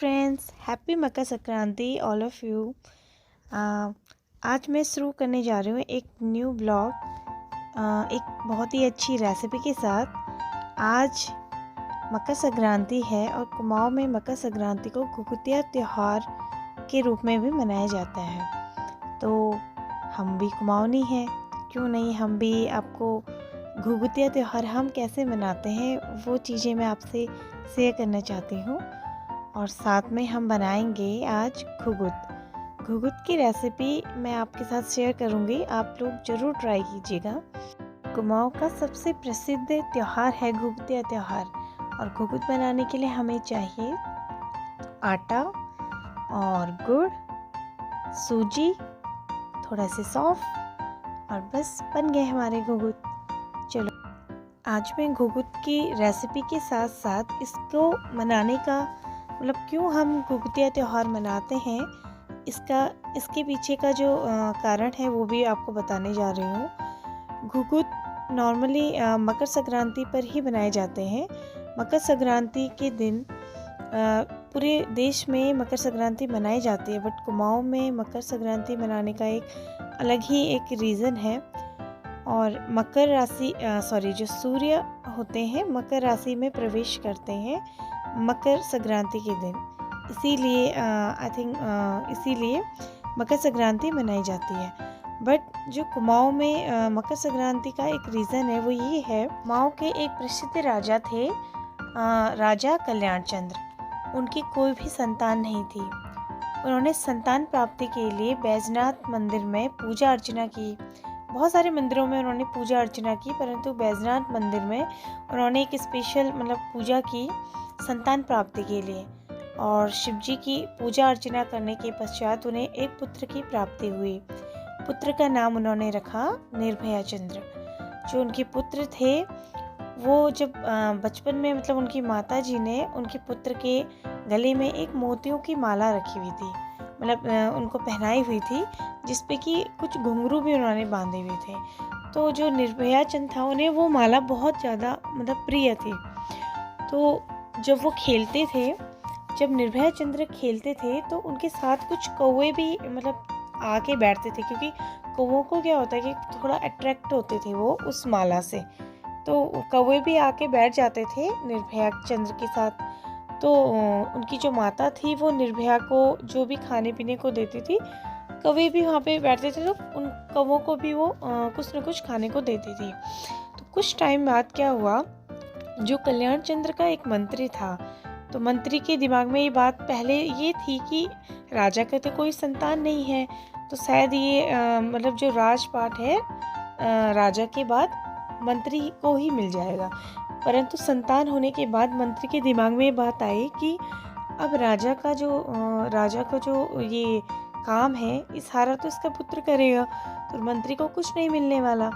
Friends, happy Makar Sankranti all of you. आज मैं शुरू करने जा रही हूँ एक न्यू ब्लॉग एक बहुत ही अच्छी रेसिपी के साथ। आज मकर संक्रांति है और कुमाऊँ में मकर संक्रांति को घुघुतिया त्यौहार के रूप में भी मनाया जाता है। तो हम भी कुमाऊनी हैं, क्यों नहीं हम भी आपको घुघुतिया त्यौहार हम कैसे मनाते हैं वो चीज़ें मैं आपसे शेयर करना चाहती हूँ। और साथ में हम बनाएंगे आज घुघुत की रेसिपी मैं आपके साथ शेयर करूँगी, आप लोग ज़रूर ट्राई कीजिएगा। कुमाऊँ का सबसे प्रसिद्ध त्यौहार है घुघुतिया त्यौहार। और घुघुत बनाने के लिए हमें चाहिए आटा और गुड़, सूजी, थोड़ा सा सौंफ और बस बन गए हमारे घुघुत। चलो आज मैं घुघुत की रेसिपी के साथ साथ इसको मनाने का मतलब क्यों हम घुघुतिया त्यौहार मनाते हैं इसके पीछे का जो कारण है वो भी आपको बताने जा रही हूँ। घुघुत नॉर्मली मकर संक्रांति पर ही बनाए जाते हैं। मकर संक्रांति के दिन पूरे देश में मकर संक्रांति मनाई जाती है, बट कुमाऊँ में मकर संक्रांति मनाने का एक अलग ही एक रीज़न है। और मकर राशि जो सूर्य होते हैं मकर राशि में प्रवेश करते हैं मकर संक्रांति के दिन, इसीलिए इसीलिए मकर संक्रांति मनाई जाती है। बट जो कुमाऊँ में मकर संक्रांति का एक रीज़न है वो ये है, कुमाऊँ के एक प्रसिद्ध राजा थे राजा कल्याण चंद्र। उनकी कोई भी संतान नहीं थी। उन्होंने संतान प्राप्ति के लिए बैजनाथ मंदिर में पूजा अर्चना की। बहुत सारे मंदिरों में उन्होंने पूजा अर्चना की, परंतु बैजनाथ मंदिर में उन्होंने एक स्पेशल पूजा की संतान प्राप्ति के लिए। और शिव जी की पूजा अर्चना करने के पश्चात उन्हें एक पुत्र की प्राप्ति हुई। पुत्र का नाम उन्होंने रखा निर्भया चंद्र। जो उनके पुत्र थे वो जब बचपन में उनकी माता जी ने उनके पुत्र के गले में एक मोतियों की माला रखी हुई थी, उनको पहनाई हुई थी, जिसपे कि कुछ घुंघरू भी उन्होंने बांधे हुए थे। तो जो निर्भया चंद्र था उन्हें वो माला बहुत ज़्यादा प्रिय थी। तो जब वो खेलते थे, जब निर्भया चंद्र खेलते थे तो उनके साथ कुछ कौवे भी आके बैठते थे, क्योंकि कौवों को क्या होता है कि थोड़ा अट्रैक्ट होते थे वो उस माला से। तो कौवे भी आके बैठ जाते थे निर्भया चंद्र के साथ। तो उनकी जो माता थी वो निर्भया को जो भी खाने पीने को देती थी, कौवे भी वहाँ पे बैठते थे तो उन कौवों को भी वो कुछ न कुछ खाने को देती थी। तो कुछ टाइम बाद क्या हुआ, जो कल्याण चंद्र का एक मंत्री था, तो मंत्री के दिमाग में ये बात पहले ये थी कि राजा का तो कोई संतान नहीं है, तो शायद ये जो राजपाट है राजा के बाद मंत्री को ही मिल जाएगा। परंतु संतान होने के बाद मंत्री के दिमाग में ये बात आई कि अब राजा का जो ये काम है ये सारा तो इसका पुत्र करेगा, तो मंत्री को कुछ नहीं मिलने वाला।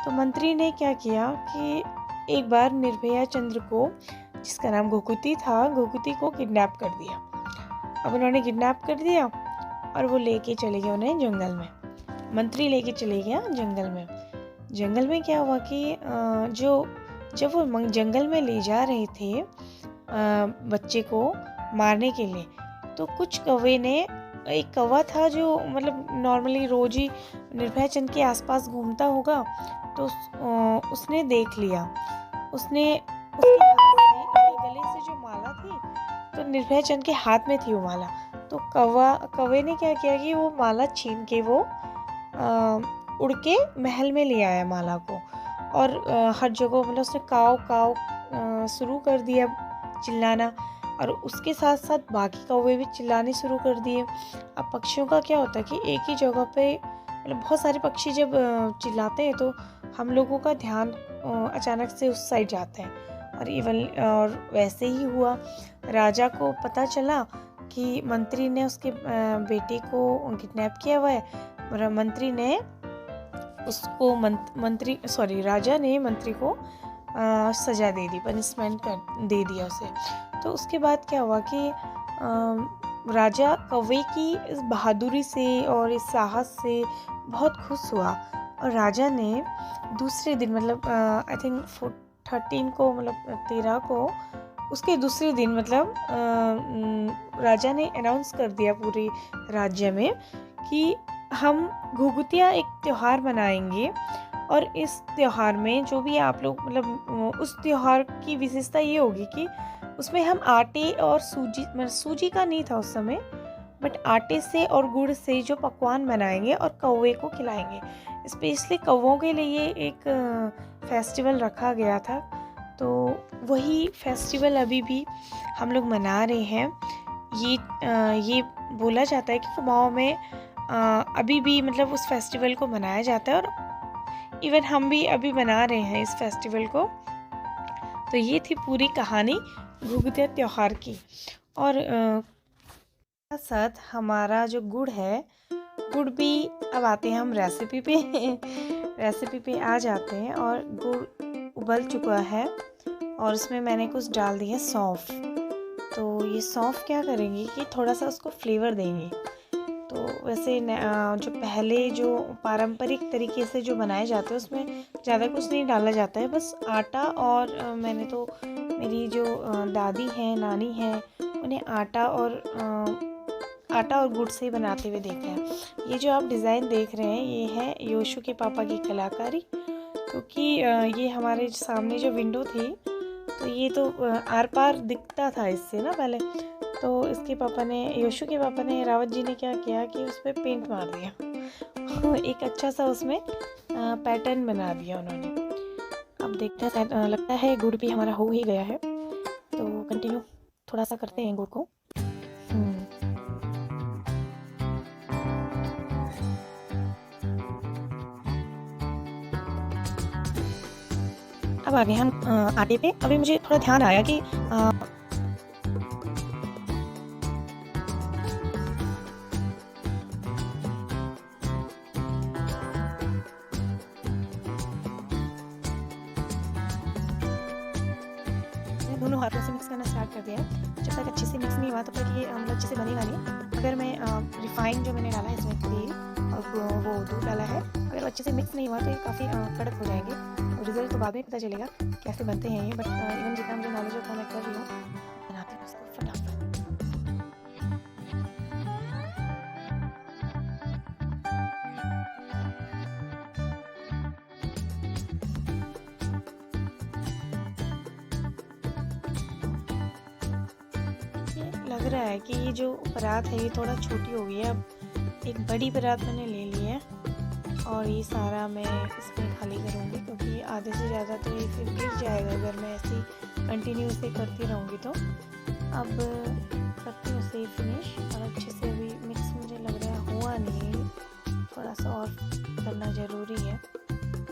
तो मंत्री ने क्या किया कि एक बार निर्भया चंद्र को, जिसका नाम घुघुती था, घुघुती को किडनैप कर दिया। अब उन्होंने किडनैप कर दिया और वो लेके चले गए उन्हें जंगल में। मंत्री लेके चले गया जंगल में। जंगल में क्या हुआ कि जब वो जंगल में ले जा रहे थे बच्चे को मारने के लिए, तो कुछ कौवे ने, एक कौवा था जो नॉर्मली रोज ही निर्भया चंद्र के आसपास घूमता होगा, तो उसने देख लिया। उसके गले से जो माला थी, तो निर्भया चंद्र के हाथ में थी वो माला। तो कौवे ने क्या किया कि वो माला छीन के वो उड़ के महल में ले आया माला को। और हर जगह उसने काव काव शुरू कर दिया चिल्लाना, और उसके साथ साथ बाकी कौवे भी चिल्लाने शुरू कर दिए। अब पक्षियों का क्या होता है कि एक ही जगह पे बहुत सारे पक्षी जब चिल्लाते हैं तो हम लोगों का ध्यान अचानक से उस साइड जाता है। और वैसे ही हुआ। राजा को पता चला कि मंत्री ने उसके बेटे को किडनैप किया हुआ है। मंत्री ने उसको राजा ने मंत्री को सजा दे दी, पनिशमेंट दे दिया उसे। तो उसके बाद क्या हुआ कि राजा कौवे की इस बहादुरी से और इस साहस से बहुत खुश हुआ। और राजा ने दूसरे दिन आई थिंक 13 को उसके दूसरे दिन मतलब राजा ने अनाउंस कर दिया पूरे राज्य में कि हम घुघुतिया एक त्यौहार मनाएंगे और इस त्यौहार में जो भी आप लोग मतलब उस त्यौहार की विशेषता ये होगी कि उसमें हम आटे और सूजी मतलब सूजी का नहीं था उस समय, बट आटे से और गुड़ से जो पकवान बनाएंगे और कौवे को खिलाएंगे। स्पेशली कौवों के लिए एक फेस्टिवल रखा गया था, तो वही फेस्टिवल अभी भी हम लोग मना रहे हैं। ये बोला जाता है कि कुमाऊं में अभी भी मतलब उस फेस्टिवल को मनाया जाता है और इवन हम भी अभी मना रहे हैं इस फेस्टिवल को। तो ये थी पूरी कहानी घुघुतिया त्यौहार की। और साथ हमारा जो गुड़ है, गुड़ भी अब आते हैं हम रेसिपी पे रेसिपी पे आ जाते हैं। और गुड़ उबल चुका है और उसमें मैंने कुछ डाल दिया सौंफ। तो ये सौंफ क्या करेंगे कि थोड़ा सा उसको फ्लेवर देंगे। तो वैसे जो पहले जो पारंपरिक तरीके से जो बनाए जाते हैं उसमें ज़्यादा कुछ नहीं डाला जाता है, बस आटा और मैंने तो मेरी जो दादी हैं, नानी हैं, उन्हें आटा और गुड़ से बनाते हुए देखा है। ये जो आप डिज़ाइन देख रहे हैं ये है योशु के पापा की कलाकारी, क्योंकि ये हमारे सामने जो विंडो थी तो ये तो आर पार दिखता था इससे ना पहले। तो इसके पापा ने, योशु के पापा ने, रावत जी ने क्या किया कि उस पर पेंट मार दिया एक अच्छा सा उसमें पैटर्न बना दिया उन्होंने। अब देखते हैं, शायद लगता है गुड़ भी हमारा हो ही गया है, तो कंटिन्यू थोड़ा सा करते हैं गुड़ को। अब आ गए हम आटे पे। अभी मुझे थोड़ा ध्यान आया कि दोनों हाथों से मिक्स करना स्टार्ट कर दिया है। जब तक अच्छे से मिक्स नहीं हुआ तब तक ये मतलब अच्छे से बनेगा नहीं। अगर मैं रिफाइंड जो मैंने डाला है इसमें तेल और वो दूध डाला है, अगर अच्छे से मिक्स नहीं हुआ तो ये काफ़ी कड़क हो जाएंगे। रिजल्ट तो बाद में पता चलेगा कैसे बनते हैं ये, बट इवन जितना मुझे नॉलेज होता है मैं कर रही हूँ, बनाती हूँ इसको फटाफट। लग रहा है कि ये जो परात है ये थोड़ा छोटी हो गई है। अब एक बड़ी परात मैंने ले ली है और ये सारा मैं इसमें खाली करूँगी, क्योंकि आधे से ज़्यादा तो ये फिर गिर जाएगा अगर मैं ऐसे कंटिन्यू से करती रहूँगी। तो अब करती हूँ इसे फिनिश, और अच्छे से अभी मिक्स मुझे लग रहा है हुआ नहीं, थोड़ा सा और करना ज़रूरी है।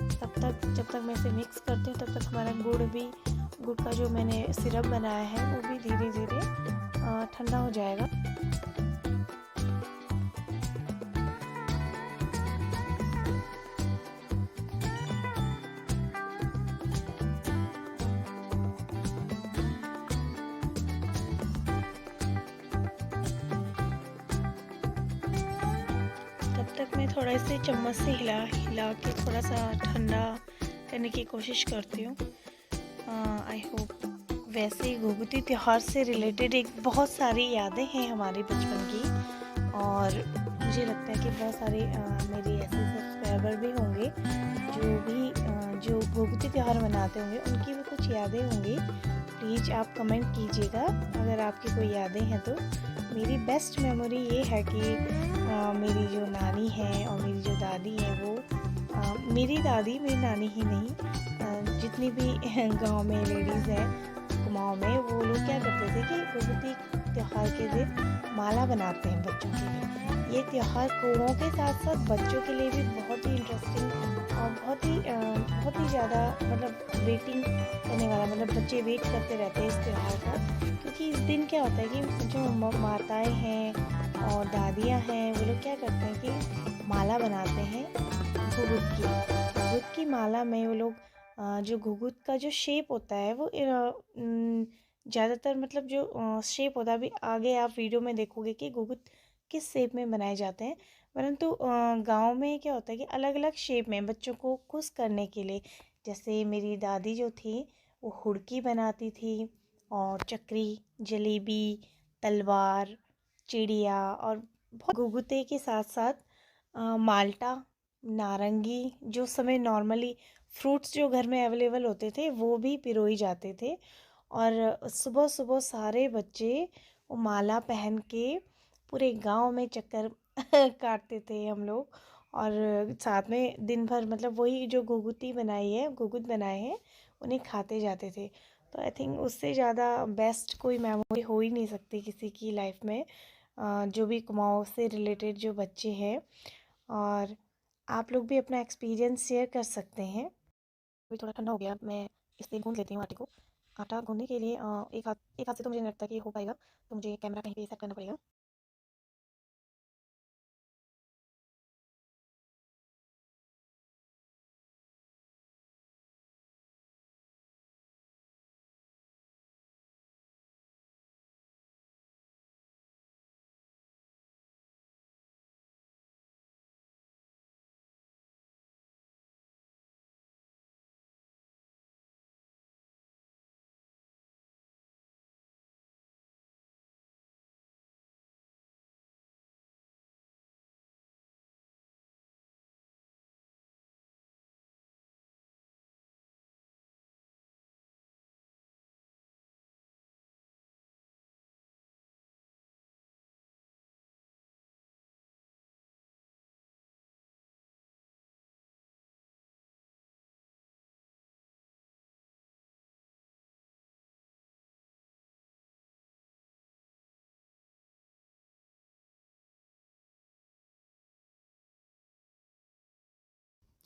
जब तक मैं इसे मिक्स करती हूँ तब तक हमारा गुड़ का जो मैंने सिरप बनाया है वो भी धीरे धीरे ठंडा हो जाएगा। तब तक मैं थोड़ा इसे चम्मच से हिला के थोड़ा सा ठंडा करने की कोशिश करती हूँ। I hope. वैसे घुघुती त्यौहार से रिलेटेड एक बहुत सारी यादें हैं हमारे बचपन की, और मुझे लगता है कि बहुत सारे मेरे ऐसे सब्सक्राइबर भी होंगे जो घुघुती त्यौहार मनाते होंगे, उनकी भी कुछ यादें होंगी। प्लीज़ आप कमेंट कीजिएगा अगर आपकी कोई यादें हैं तो। मेरी बेस्ट मेमोरी ये है कि मेरी जो नानी है और मेरी जो दादी है वो मेरी दादी, मेरी नानी ही नहीं, जितनी भी गांव में लेडीज़ हैं कुमाऊं में, वो लोग क्या करते थे कि घुघुती त्यौहार के दिन माला बनाते हैं बच्चों के लिए। ये त्यौहार कौवों के साथ साथ बच्चों के लिए भी बहुत ही इंटरेस्टिंग और बहुत ही ज़्यादा मतलब वेटिंग करने वाला, मतलब बच्चे वेट करते रहते हैं इस त्यौहार का। क्योंकि इस दिन क्या होता है कि जो माताएं हैं और दादियां हैं वो लोग क्या करते हैं कि माला बनाते हैं घुघुत की माला में वो लोग जो घुघुत का जो शेप होता है वो ज़्यादातर मतलब जो शेप होता है, अभी आगे आप वीडियो में देखोगे कि घुघुत किस शेप में बनाए जाते हैं। परंतु गांव में क्या होता है कि अलग अलग शेप में बच्चों को खुश करने के लिए, जैसे मेरी दादी जो थी वो हुड़की बनाती थी, और चक्री, जलेबी, तलवार, चिड़िया और बहुत गुगुते के साथ साथ माल्टा, नारंगी, जो समय नॉर्मली फ्रूट्स जो घर में अवेलेबल होते थे वो भी पिरोई जाते थे। और सुबह सुबह सारे बच्चे वो माला पहन के पूरे गांव में चक्कर काटते थे हम लोग। और साथ में दिन भर मतलब वही जो गुगुत बनाए हैं उन्हें खाते जाते थे। तो आई थिंक उससे ज़्यादा बेस्ट कोई मेमोरी हो ही नहीं सकती किसी की लाइफ में, जो भी कुमाऊँ से रिलेटेड जो बच्चे हैं। और आप लोग भी अपना एक्सपीरियंस शेयर कर सकते हैं। अभी थोड़ा ठंडा हो गया, मैं इसलिए गूंद लेती हूँ आटे को। आटा गूंदने के लिए एक हाथ से तो मुझे नहीं लगता कि हो पाएगा, तो मुझे कैमरा कहीं पे सेट करना पड़ेगा।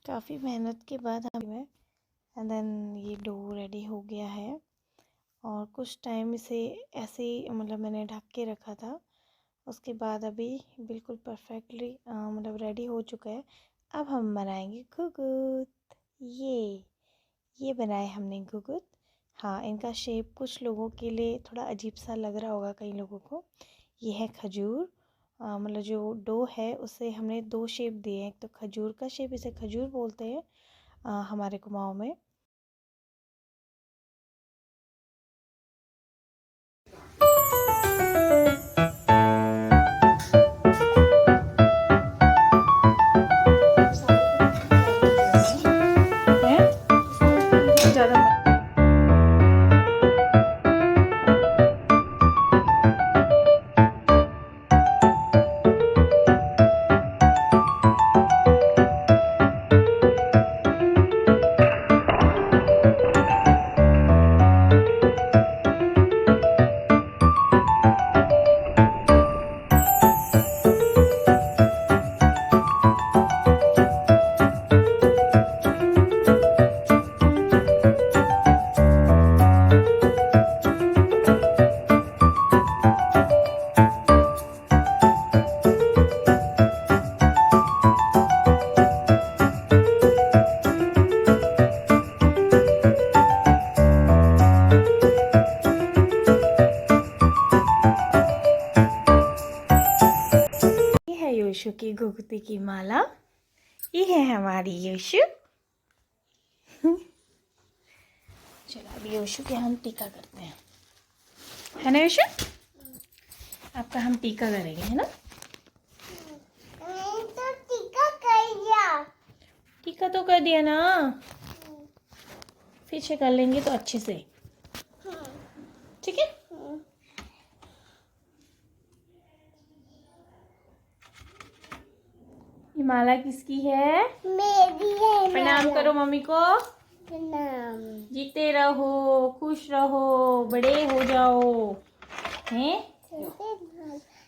काफ़ी मेहनत के बाद हमें एंड देन ये डो रेडी हो गया है। और कुछ टाइम इसे ऐसे ही मतलब मैंने ढक के रखा था। उसके बाद अभी बिल्कुल परफेक्टली मतलब रेडी हो चुका है। अब हम बनाएंगे घुघुत। ये बनाए हमने घुघुत। हाँ, इनका शेप कुछ लोगों के लिए थोड़ा अजीब सा लग रहा होगा कई लोगों को। ये है खजूर, मतलब जो डो है उसे हमने दो शेप दिए हैं। एक तो खजूर का शेप, इसे खजूर बोलते हैं हमारे कुमाऊँ में। ज़्यादा योशु की घुघुती की माला। ये है हमारी योशु। चलो अब योशु के हम टीका करते हैं, है ना योशु? आपका हम टीका करेंगे, है ना? तो टीका कर दिया। टीका तो कर दिया ना, फिर से कर लेंगे तो अच्छे से, ठीक है? ये माला किसकी है? मेरी है। प्रणाम करो मम्मी को। प्रणाम। जीते रहो, खुश रहो, बड़े हो जाओ, हैं?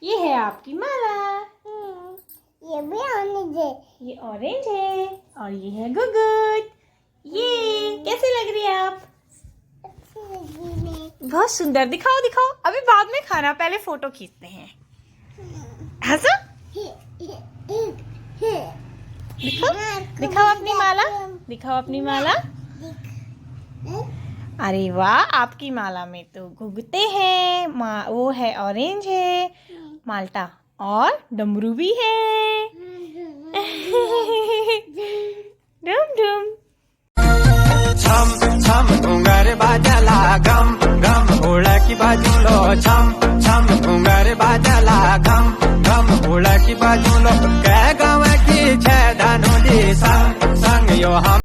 ये है आपकी माला। ये भी ऑरेंज है। ये ऑरेंज है और ये है घुघुत। ये कैसे लग रही है आप? अच्छी लगी है। बहुत सुंदर। दिखाओ दिखाओ, अभी बाद में खाना, पहले फोटो खींचते हैं। हंसो, दिखाओ दिखाओ अपनी माला, दिखाओ अपनी माला। अरे वाह, आपकी माला में तो घुघुते हैं, वो है ऑरेंज है, माल्टा और डमरू भी है। डुम डुम छम छम घुंगर बाजला गम गम उड़ा की बाजू लो छम छम घुंगर बाजला घम घम उड़ा की बाजू लो कै गाँव की छह धानोली संग संग यो हम